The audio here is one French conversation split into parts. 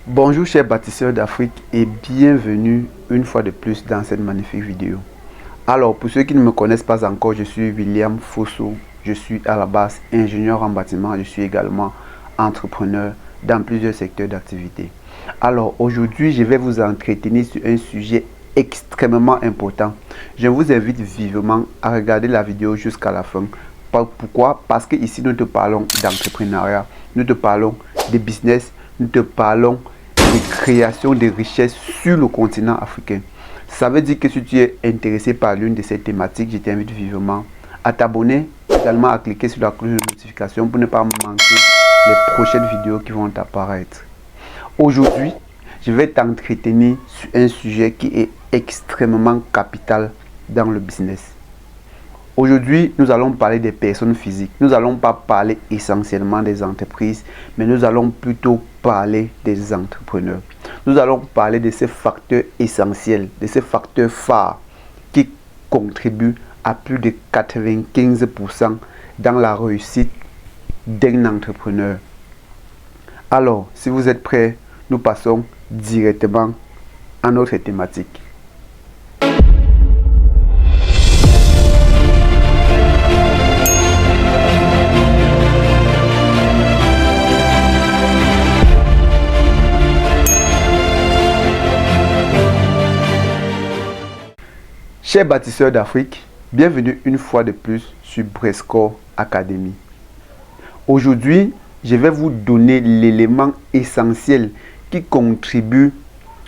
Bonjour chers bâtisseurs d'Afrique et bienvenue une fois de plus dans cette magnifique vidéo. Alors pour ceux qui ne me connaissent pas encore, je suis William Fosso. Je suis à la base ingénieur en bâtiment. Je suis également entrepreneur dans plusieurs secteurs d'activité. Alors aujourd'hui, je vais vous entretenir sur un sujet extrêmement important. Je vous invite vivement à regarder la vidéo jusqu'à la fin. Pourquoi? Parce que ici nous te parlons d'entrepreneuriat, nous te parlons de business, nous te parlons de création de richesses sur le continent africain. Ça veut dire que si tu es intéressé par l'une de ces thématiques, je t'invite vivement à t'abonner, également à cliquer sur la cloche de notification pour ne pas manquer les prochaines vidéos qui vont apparaître. Aujourd'hui, je vais t'entretenir sur un sujet qui est extrêmement capital dans le business. Aujourd'hui, nous allons parler des personnes physiques. Nous n'allons pas parler essentiellement des entreprises, mais nous allons plutôt parler des entrepreneurs. Nous allons parler de ces facteurs essentiels, de ces facteurs phares qui contribuent à plus de 95% dans la réussite d'un entrepreneur. Alors, si vous êtes prêts, nous passons directement à notre thématique. Chers bâtisseurs d'Afrique, bienvenue une fois de plus sur Brescore Academy. Aujourd'hui, je vais vous donner l'élément essentiel qui contribue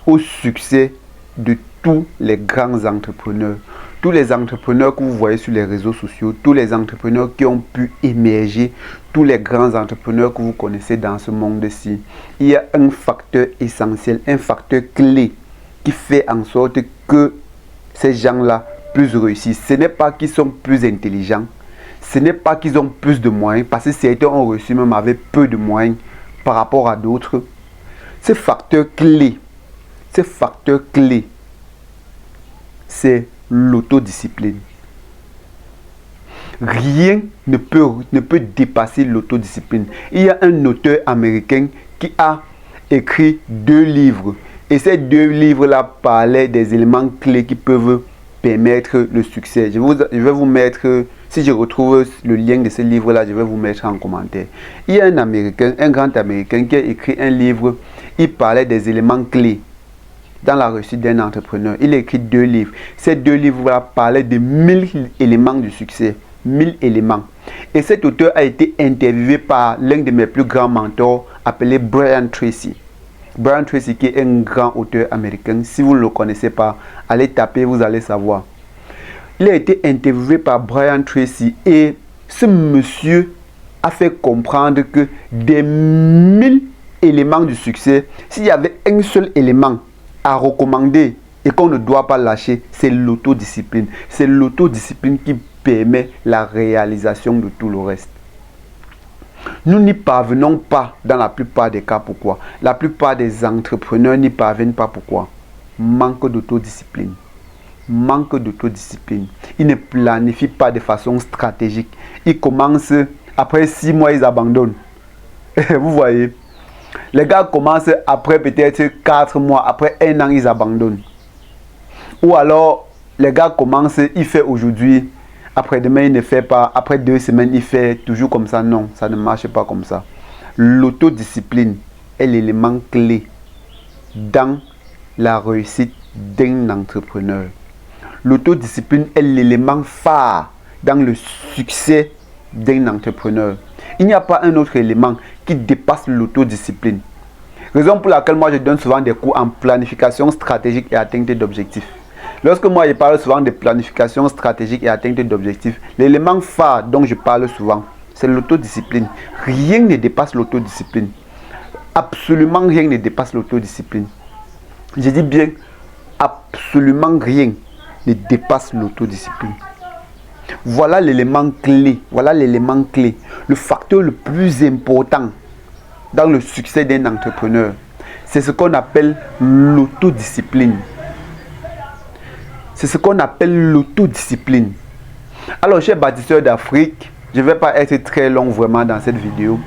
au succès de tous les grands entrepreneurs. Tous les entrepreneurs que vous voyez sur les réseaux sociaux, tous les entrepreneurs qui ont pu émerger, tous les grands entrepreneurs que vous connaissez dans ce monde-ci. Il y a un facteur essentiel, un facteur clé qui fait en sorte que ces gens-là plus réussissent. Ce n'est pas qu'ils sont plus intelligents, ce n'est pas qu'ils ont plus de moyens, parce que certains ont réussi même avec peu de moyens par rapport à d'autres. Ces facteurs clés, c'est l'autodiscipline. Rien ne peut dépasser l'autodiscipline. Il y a un auteur américain qui a écrit 2 livres. Et ces 2 livres-là parlaient des éléments clés qui peuvent permettre le succès. Je vais vous mettre, si je retrouve le lien de ce livre-là, je vais vous mettre en commentaire. Il y a un Américain, un grand Américain qui a écrit un livre, il parlait des éléments clés dans la réussite d'un entrepreneur. Il a écrit 2 livres. Ces 2 livres-là parlaient de 1000 éléments du succès. 1000 éléments. Et cet auteur a été interviewé par l'un de mes plus grands mentors appelé Brian Tracy. Brian Tracy qui est un grand auteur américain. Si vous ne le connaissez pas, allez taper, vous allez savoir. Il a été interviewé par Brian Tracy et ce monsieur a fait comprendre que des 1000 éléments du succès, s'il y avait un seul élément à recommander et qu'on ne doit pas lâcher, c'est l'autodiscipline. C'est l'autodiscipline qui permet la réalisation de tout le reste. Nous n'y parvenons pas dans la plupart des cas. Pourquoi? La plupart des entrepreneurs n'y parviennent pas. Pourquoi? Manque d'autodiscipline. Manque d'autodiscipline. Ils ne planifient pas de façon stratégique. Ils commencent, après 6 mois, ils abandonnent. Vous voyez? Les gars commencent après peut-être 4 mois, après 1 an, ils abandonnent. Ou alors, les gars commencent, ils font aujourd'hui. Après-demain, il ne fait pas. Après 2 semaines, il fait toujours comme ça. Non, ça ne marche pas comme ça. L'autodiscipline est l'élément clé dans la réussite d'un entrepreneur. L'autodiscipline est l'élément phare dans le succès d'un entrepreneur. Il n'y a pas un autre élément qui dépasse l'autodiscipline. Raison pour laquelle moi je donne souvent des cours en planification stratégique et atteinte d'objectifs. Lorsque moi je parle souvent de planification stratégique et atteinte d'objectifs, l'élément phare dont je parle souvent, c'est l'autodiscipline. Rien ne dépasse l'autodiscipline. Absolument rien ne dépasse l'autodiscipline. Je dis bien, absolument rien ne dépasse l'autodiscipline. Voilà l'élément clé. Voilà l'élément clé. Le facteur le plus important dans le succès d'un entrepreneur, c'est ce qu'on appelle l'autodiscipline. C'est ce qu'on appelle l'autodiscipline. Alors, chers bâtisseurs d'Afrique, je ne vais pas être très long vraiment dans cette vidéo.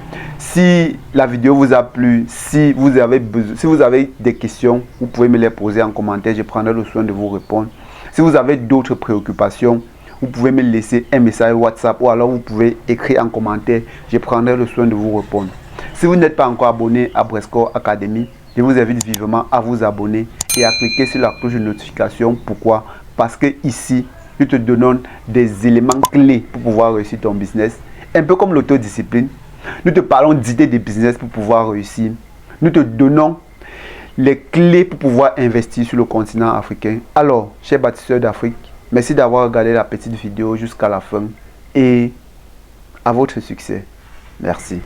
Si la vidéo vous a plu, si vous avez des questions, vous pouvez me les poser en commentaire. Je prendrai le soin de vous répondre. Si vous avez d'autres préoccupations, vous pouvez me laisser un message WhatsApp ou alors vous pouvez écrire en commentaire. Je prendrai le soin de vous répondre. Si vous n'êtes pas encore abonné à Brescore Academy, je vous invite vivement à vous abonner et à cliquer sur la cloche de notification. Pourquoi? Parce que ici, nous te donnons des éléments clés pour pouvoir réussir ton business. Un peu comme l'autodiscipline. Nous te parlons d'idées de business pour pouvoir réussir. Nous te donnons les clés pour pouvoir investir sur le continent africain. Alors, chers bâtisseurs d'Afrique, merci d'avoir regardé la petite vidéo jusqu'à la fin et à votre succès. Merci.